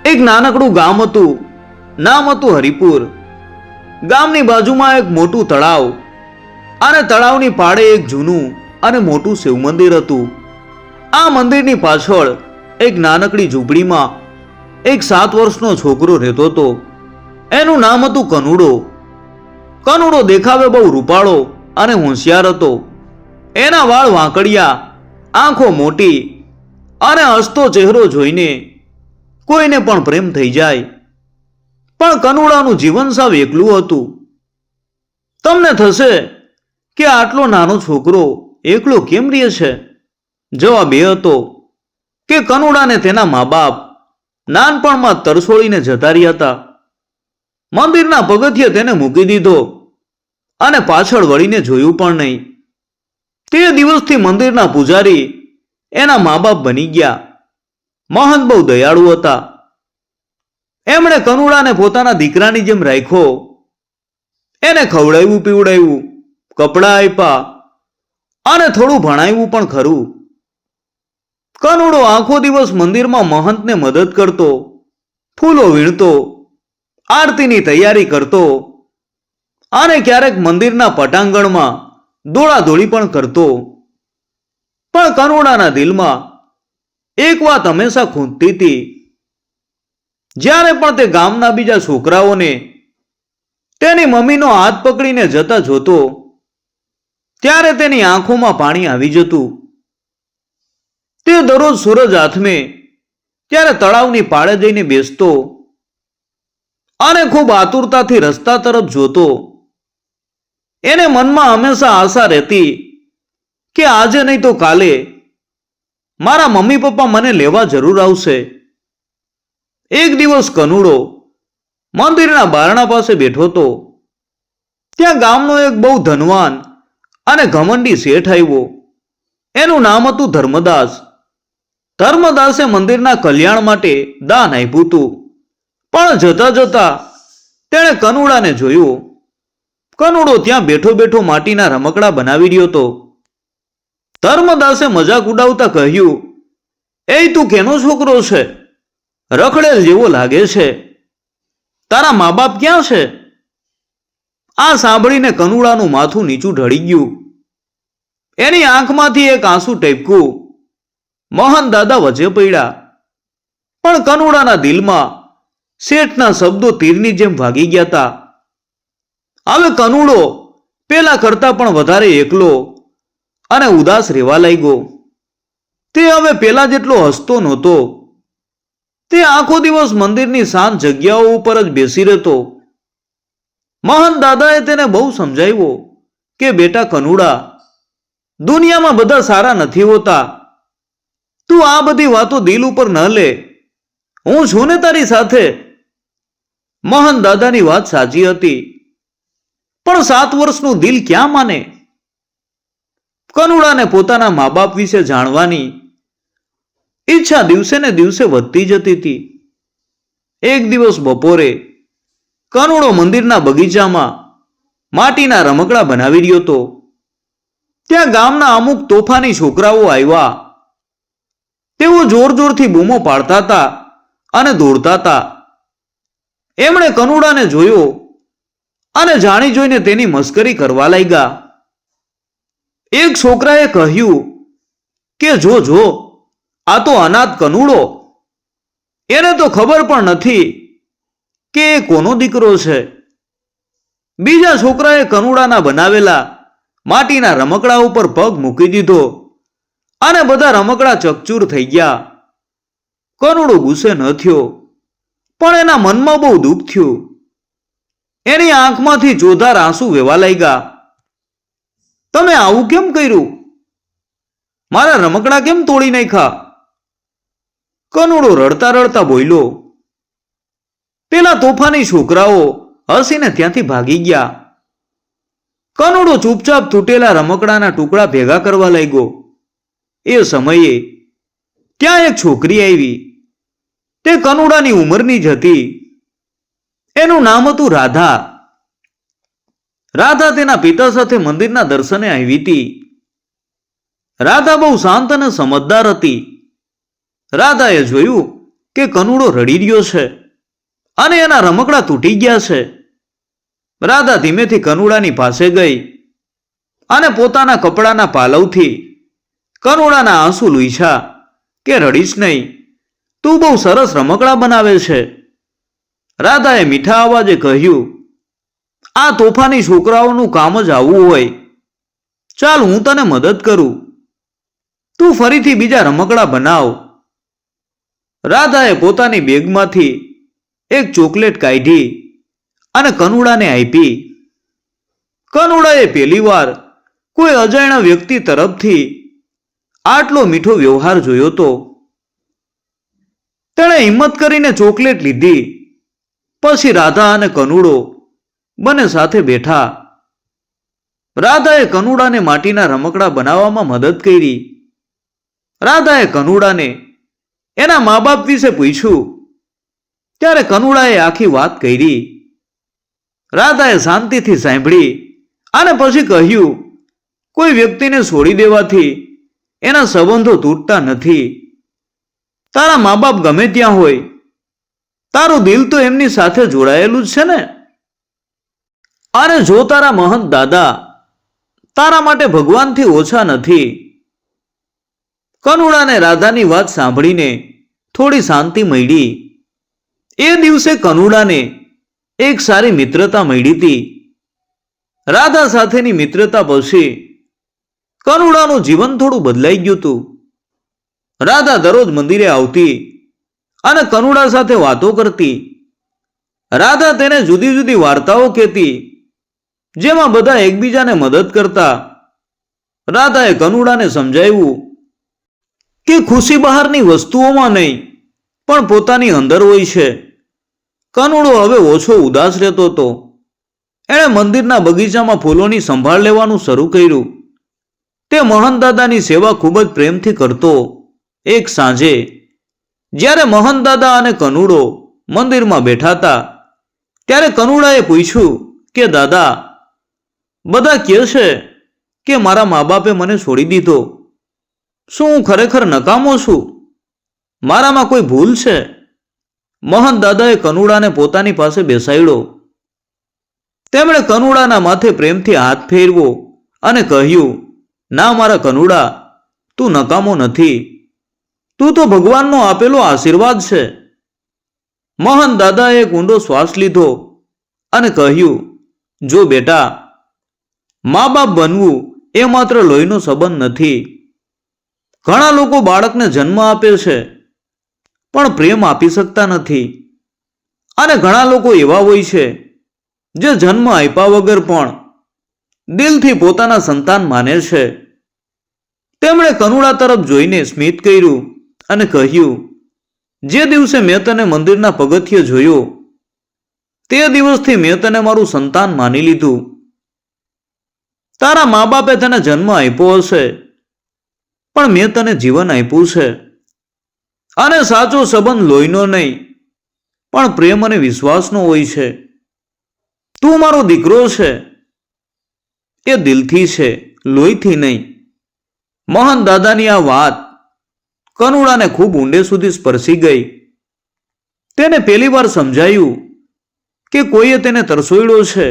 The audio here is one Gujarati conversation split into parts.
એક નાનકડું ગામ હતું. નામ હતું હરિપુર. ગામની બાજુમાં એક મોટું તળાવ અને તળાવની પાળે એક જૂનું અને મોટું શિવ મંદિર હતું. આ મંદિરની પાછળ એક નાનકડી ઝૂંપડીમાં એક 7 વર્ષનો છોકરો રહેતો હતો. એનું નામ હતું કનુડો. કનુડો દેખાવે બહુ રૂપાળો અને હોશિયાર હતો. એના વાળ વાંકડિયા, આંખો મોટી અને હસતો ચહેરો જોઈને કોઈને પણ પ્રેમ થઈ જાય. પણ કનુડાનું જીવન સાવ એકલું હતું. તમને થશે કે આટલો નાનો છોકરો એકલો કેમ રહે છે? જવાબ એ હતો કે કનુડાને તેના મા બાપ નાનપણમાં તરસોડીને જતા રહ્યા હતા. મંદિરના પગથિયે તેને મૂકી દીધો અને પાછળ વળીને જોયું પણ નહીં. તે દિવસથી મંદિરના પૂજારી એના મા બાપ બની ગયા. મહંત બહુ દયાળુ હતા. એમણે કનુડાને પોતાના દીકરાની જેમ રાખ્યો. એને ખવડાવ્યું, પીવડાવ્યું, કપડાં આપ્યા અને થોડું ભણાવ્યું પણ ખરું. કનુડો આખો દિવસ મંદિરમાં મહંતને મદદ કરતો, ફૂલો વીણતો, આરતીની તૈયારી કરતો અને ક્યારેક મંદિરના પટાંગણમાં દોડાદોડી પણ કરતો. પણ કનુડાના દિલમાં એક વાત હંમેશા ખૂંદતી હતી. જ્યારે પણ તે ગામના બીજા છોકરાઓને તેની મમ્મીનો હાથ પકડીને જતા જોતો, ત્યારે તેની આંખોમાં પાણી આવી જતું. તે દરરોજ સૂરજ હાથમે ત્યારે તળાવની પાળે જઈને બેસતો અને ખૂબ આતુરતાથી રસ્તા તરફ જોતો. એને મનમાં હંમેશા આશા રહેતી કે આજે નહીં તો કાલે મારા મમ્મી પપ્પા મને લેવા જરૂર આવશે. એક દિવસ કનુડો મંદિરના બારણા પાસે બેઠો હતો. ત્યાં ગામનો એક બહુ ધનવાન અને ઘમંડી શેઠ આવ્યો. એનું નામ હતું ધર્મદાસ. ધર્મદાસે મંદિરના કલ્યાણ માટે દાન આપ્યું હતું. પણ જતા જતા તેણે કનુડાને જોયું. કનુડો ત્યાં બેઠો બેઠો માટીના રમકડા બનાવી રહ્યો હતો. ધર્મદાસે મજાક ઉડાવતા કહ્યું, "એ તું કેનો છોકરો છે? રખડેલ જેવો લાગે છે. તારા મા બાપ ક્યાં છે?" આ સાંભળીને કનુડાનું માથું નીચું ઢળી ગયું. એની આંખમાંથી એક આંસુ ટપક્યું. મોહન દાદા વચ્ચે પડ્યા. પણ કનુડાના દિલમાં શેઠના શબ્દો તીરની જેમ ભાગી ગયા હતા. હવે કનુડો પેલા કરતા પણ વધારે એકલો અને ઉદાસ રહેવા લાગ્યો. તે હવે પેલા જેટલો હસતો નહોતો. તે આખો દિવસ મંદિરની શાંત જગ્યાઓ ઉપર જ બેસી રહેતો. મહંત દાદાએ તેને બહુ સમજાવ્યો કે બેટા કનુડા, દુનિયામાં બધા સારા નથી હોતા. તું આ બધી વાતો દિલ ઉપર ન લે. હું છું ને તારી સાથે. મહંત દાદાની વાત સાચી હતી. પણ 7 વર્ષનું દિલ ક્યાં માને? કનુડાને પોતાના મા બાપ વિશે જાણવાની ઈચ્છા દિવસે ને દિવસે વધતી જતી હતી. એક દિવસ બપોરે કનુડો મંદિરના બગીચામાં માટીના રમકડા બનાવી રહ્યો હતો. ત્યાં ગામના અમુક તોફાની છોકરાઓ આવ્યા. તેઓ જોર જોરથી બૂમો પાડતા હતા અને દોડતા હતા. એમણે કનુડાને જોયો અને જાણી જોઈને તેની મસ્કરી કરવા લાગ્યા. એક છોકરાએ કહ્યું કે જો આ તો અનાથ કનુડો. એને તો ખબર પણ નથી કે એ કોનો દીકરો છે. બીજા છોકરાએ કનુડાના બનાવેલા માટીના રમકડા ઉપર પગ મૂકી દીધો અને બધા રમકડા ચકચૂર થઈ ગયા. કનુડો ગુસ્સે ન થયો, પણ એના મનમાં બહુ દુઃખ થયું. એની આંખમાંથી જોરદાર આંસુ વહેવા લાગ્યા. તમે આવું કેમ કર્યું? મારા રમકડા કેમ તોડી નાખ્યા? કનુડો રડતા રડતા બોલ્યો. પેલા તોફાની છોકરાઓ હસીને ત્યાંથી ભાગી ગયા. કનુડો ચૂપચાપ તૂટેલા રમકડાના ટુકડા ભેગા કરવા લાગ્યો. એ સમયે ત્યાં એક છોકરી આવી. તે કનુડાની ઉંમરની જ હતી. એનું નામ હતું રાધા. રાધા તેના પિતા સાથે મંદિરના દર્શને આવી હતી. રાધા બહુ શાંત અને સમજદાર હતી. રાધાએ જોયું કે કનુડો રડી રહ્યો છે અને એના રમકડા તૂટી ગયા છે. રાધા ધીમેથી કનુડાની પાસે ગઈ અને પોતાના કપડાના પાલવથી કનુડાના આંસુ લૂછ્યા કે રડીશ નહીં, તું બહુ સરસ રમકડા બનાવે છે. રાધાએ મીઠા અવાજે કહ્યું, આ તોફાની છોકરાઓનું કામ જ આવું હોય. ચાલ હું તને મદદ કરું, તું ફરીથી બીજા રમકડા બનાવ. રાધાએ પોતાની બેગમાંથી એક ચોકલેટ કાઢી અને કનુડાને આપી. કનુડાએ પહેલીવાર કોઈ અજાણ્યા વ્યક્તિ તરફથી આટલો મીઠો વ્યવહાર જોયો તો. તેણે હિંમત કરીને ચોકલેટ લીધી. પછી રાધા અને કનુડો બંને સાથે બેઠા. રાધાએ કનુડાને માટીના રમકડા બનાવવામાં મદદ કરી. રાધાએ કનુડાને એના મા બાપ વિશે પૂછ્યું ત્યારે કનુડાએ આખી વાત કરી. રાધાએ શાંતિથી સાંભળી અને પછી કહ્યું, કોઈ વ્યક્તિને છોડી દેવાથી એના સંબંધો તૂટતા નથી. તારા મા બાપ ગમે ત્યાં હોય, તારું દિલ તો એમની સાથે જોડાયેલું જ છે ને. અને જો તારા મહંત દાદા તારા માટે ભગવાનથી ઓછા નથી. કનુડાને રાધાની વાત સાંભળીને થોડી શાંતિ મળી. એ દિવસે કનુડાને એક સારી મિત્રતા મળી હતી. રાધા સાથેની મિત્રતા પછી કનુડાનું જીવન થોડું બદલાઈ ગયું હતું. રાધા દરરોજ મંદિરે આવતી અને કનુડા સાથે વાતો કરતી. રાધા તેને જુદી જુદી વાર્તાઓ કહેતી જેમાં બધા એકબીજાને મદદ કરતા. રાધાએ કનુડાને સમજાવ્યું કે ખુશી બહારની વસ્તુઓમાં નહીં પણ પોતાની અંદર હોય છે. કનુડો હવે ઓછો ઉદાસ રહેતો હતો. એણે મંદિરના બગીચામાં ફૂલોની સંભાળ લેવાનું શરૂ કર્યું. તે મહંત દાદાની સેવા ખૂબ જ પ્રેમથી કરતો. એક સાંજે જ્યારે મહંત દાદા અને કનુડો મંદિરમાં બેઠા હતા ત્યારે કનુડાએ પૂછ્યું કે દાદા, બધા કહે છે કે મારા મા બાપે મને છોડી દીધો. શું હું ખરેખર નકામો છું? મારામાં કોઈ ભૂલ છે? મહંત દાદાએ કનુડાને પોતાની પાસે બેસાડ્યો. તેમણે કનુડાના માથે પ્રેમથી હાથ ફેરવો અને કહ્યું, ના મારા કનુડા, તું નકામો નથી. તું તો ભગવાનનો આપેલો આશીર્વાદ છે. મહંત દાદાએ એક ઊંડો શ્વાસ લીધો અને કહ્યું, જો બેટા, મા બાપ બનવું એ માત્ર લોહીનો સંબંધ નથી. ઘણા લોકો બાળકને જન્મ આપે છે પણ પ્રેમ આપી શકતા નથી. અને ઘણા લોકો એવા હોય છે જે જન્મ આપ્યા વગર પણ દિલથી પોતાના સંતાન માને છે. તેમણે કનુડા તરફ જોઈને સ્મિત કર્યું અને કહ્યું, જે દિવસે મેં તને મંદિરના પગથિયે જોયો તે દિવસથી મેં તને મારું સંતાન માની લીધું. તારા મા બાપે તને જન્મ આપ્યો હશે પણ મેં તને જીવન આપ્યું છે. અને સાચો સંબંધ લોહીનો નહીં પણ પ્રેમ અને વિશ્વાસનો હોય છે. તું મારો દીકરો છે. એ દિલથી છે, લોહીથી નહીં. મહંત દાદાની આ વાત કનુડાને ખૂબ ઊંડે સુધી સ્પર્શી ગઈ. તેને પહેલી વાર સમજાયું કે કોઈએ તેને તરસોડ્યો છે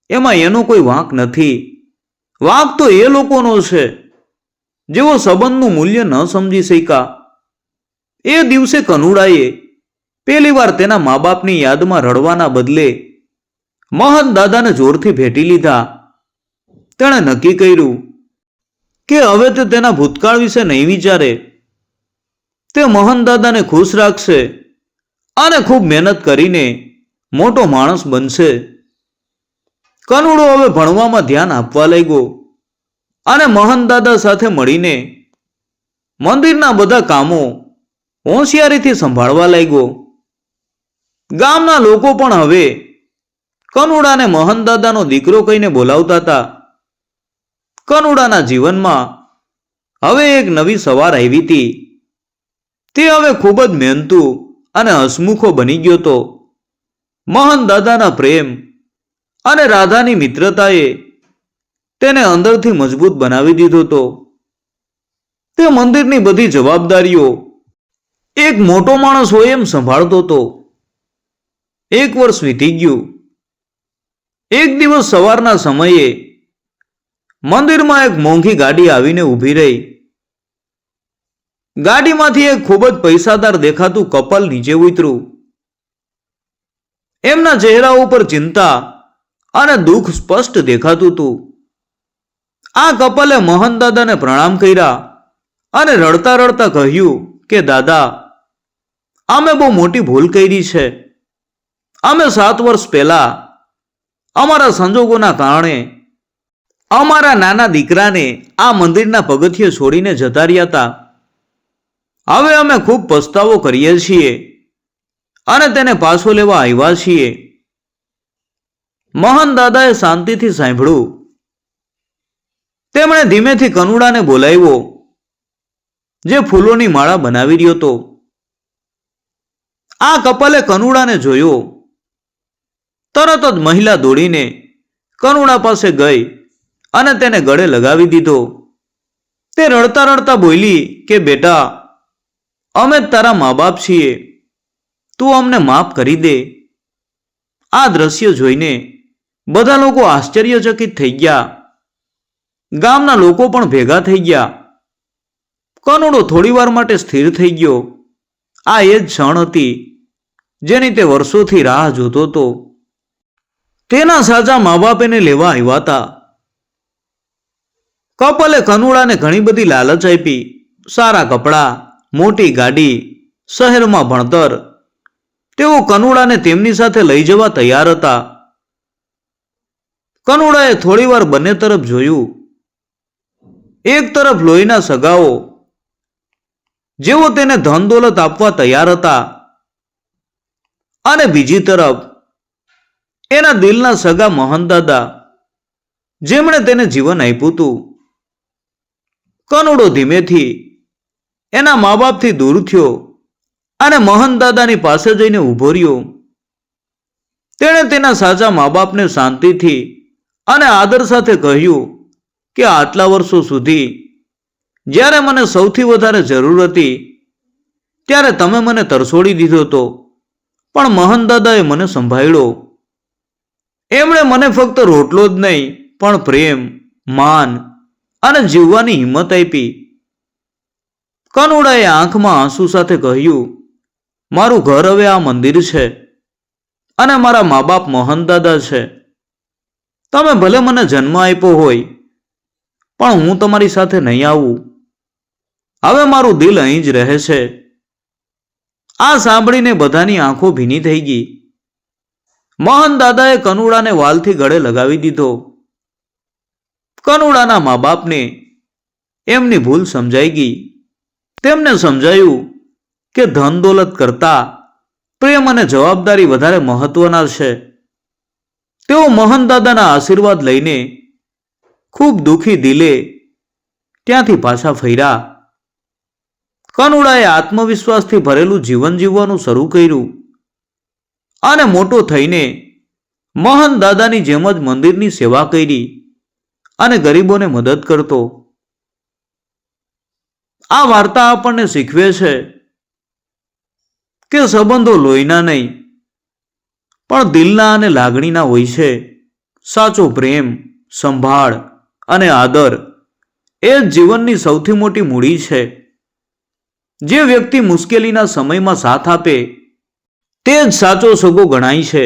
એમાં એનો કોઈ વાંક નથી. વાંક તો એ લોકોનો છે જેઓ સંબંધનું મૂલ્ય ન સમજી શક્યા. એ દિવસે કનુડાએ પહેલી વાર તેના મા બાપની યાદમાં રડવાના બદલે મહંત દાદાને જોરથી ભેટી લીધા. તેણે નક્કી કર્યું કે હવે તે તેના ભૂતકાળ વિશે નહીં વિચારે. તે મહંત દાદાને ખુશ રાખશે અને ખૂબ મહેનત કરીને મોટો માણસ બનશે. કનુડો હવે ભણવામાં ધ્યાન આપવા લાગ્યો અને મહંત દાદા સાથે મળીને મંદિરના બધા કામો હોશિયારીથી સંભાળવા લાગ્યો. ગામના લોકો પણ હવે કનુડાને મહંત દાદાનો દીકરો કહીને બોલાવતા હતા. કનુડાના જીવનમાં હવે એક નવી સવાર આવી હતી. તે હવે ખૂબ જ મહેનતુ અને હસમુખો બની ગયો હતો. મહંત દાદાના પ્રેમ અને રાધાની મિત્રતાએ તેને અંદરથી મજબૂત બનાવી દીધો હતો. તે મંદિરની બધી જવાબદારીઓ એક મોટો માણસ હોય એમ સંભાળતો હતો. 1 વર્ષ વીતી ગયું. એક દિવસ સવારના સમયે મંદિરમાં એક મોંઘી ગાડી આવીને ઊભી રહી. ગાડીમાંથી એક ખૂબ જ પૈસાદાર દેખાતું કપલ નીચે ઉતર્યું. એમના ચહેરા ઉપર ચિંતા અને દુઃખ સ્પષ્ટ દેખાતું હતું. આ કપલે મોહનદાદાને પ્રણામ કર્યા અને રડતા રડતા કહ્યું કે દાદા, અમે બહુ મોટી ભૂલ કરી છે. અમે 7 વર્ષ પહેલા અમારા સંજોગોના કારણે અમારા નાના દીકરાને આ મંદિરના પગથિયે છોડીને જતા રહ્યા હતા. હવે અમે ખૂબ પસ્તાવો કરીએ છીએ અને તેને પાછો લેવા આવ્યા છીએ. મોહનદાદાએ શાંતિથી સાંભળ્યું. તેમણે ધીમેથી કનુડાને બોલાવ્યો, જે ફૂલોની માળા બનાવી રહ્યો હતો. આ કપલે કનુડાને જોયો. તરત જ મહિલા દોડીને કનુડા પાસે ગઈ અને તેને ગળે લગાવી દીધો. તે રડતા રડતા બોલી કે બેટા, અમે જ તારા મા બાપ છીએ, તું અમને માફ કરી દે. આ દ્રશ્ય જોઈને બધા લોકો આશ્ચર્યચકિત થઈ ગયા. ગામના લોકો પણ ભેગા થઈ ગયા. કનુડો થોડીવાર માટે સ્થિર થઈ ગયો. આ એ જ ક્ષણ હતી જેની તે વર્ષોથી રાહ જોતો હતો. તેના સાચા મા બાપ એને લેવા આવ્યા હતા. કપલે કનુડાને ઘણી બધી લાલચ આપી. સારા કપડાં, મોટી ગાડી, શહેરમાં ભણતર. તેઓ કનુડાને તેમની સાથે લઈ જવા તૈયાર હતા. કનુડાએ થોડીવાર બંને તરફ જોયું. એક તરફ લોહીના સગાઓ, જેઓ તેને ધન દોલત આપવા તૈયાર હતા, અને બીજી તરફ એના દિલના સગા મોહનદાદા, જેમણે તેને જીવન આપ્યું હતું. કનુડો ધીમેથી એના મા બાપથી દૂર થયો અને મોહનદાદાની પાસે જઈને ઊભો રહ્યો. તેણે તેના સાચા મા બાપને શાંતિથી અને આદર સાથે કહ્યું કે આટલા વર્ષો સુધી જ્યારે મને સૌથી વધારે જરૂર હતી ત્યારે તમે મને તરછોડી દીધો હતો, પણ મોહનદાદાએ મને સંભાળ્યો. એમણે મને ફક્ત રોટલો જ નહીં પણ પ્રેમ, માન અને જીવવાની હિંમત આપી. કનુડાએ આંખમાં આંસુ સાથે કહ્યું, મારું ઘર હવે આ મંદિર છે અને મારા મા બાપ મોહનદાદા છે. તમે ભલે મને જન્મ આપ્યો હોય, પણ હું તમારી સાથે નહીં આવું. હવે મારું દિલ અહીં જ રહે છે. આ સાંભળીને બધાની આંખો ભીની થઈ ગઈ. મોહનદાદાએ કનુડાને વાલથી ગળે લગાવી દીધો. કનુડાના મા બાપને એમની ભૂલ સમજાઈ ગઈ. તેમને સમજાયું કે ધન દોલત કરતા પ્રેમ અને જવાબદારી વધારે મહત્વના છે. તેઓ મોહનદાદાના આશીર્વાદ લઈને ખૂબ દુઃખી દિલે ત્યાંથી પાછા ફર્યા. કનુડાએ આત્મવિશ્વાસથી ભરેલું જીવન જીવવાનું શરૂ કર્યું અને મોટો થઈને મોહનદાદાની જેમ જ મંદિરની સેવા કરી અને ગરીબોને મદદ કરતો. આ વાર્તા આપણને શીખવે છે કે સંબંધો લોહીના નહીં પણ દિલના અને લાગણીના હોય છે. સાચો પ્રેમ, સંભાળ અને આદર એ જ જીવનની સૌથી મોટી મૂડી છે. જે વ્યક્તિ મુશ્કેલીના સમયમાં સાથ આપે તે જ સાચો સગો ગણાય છે.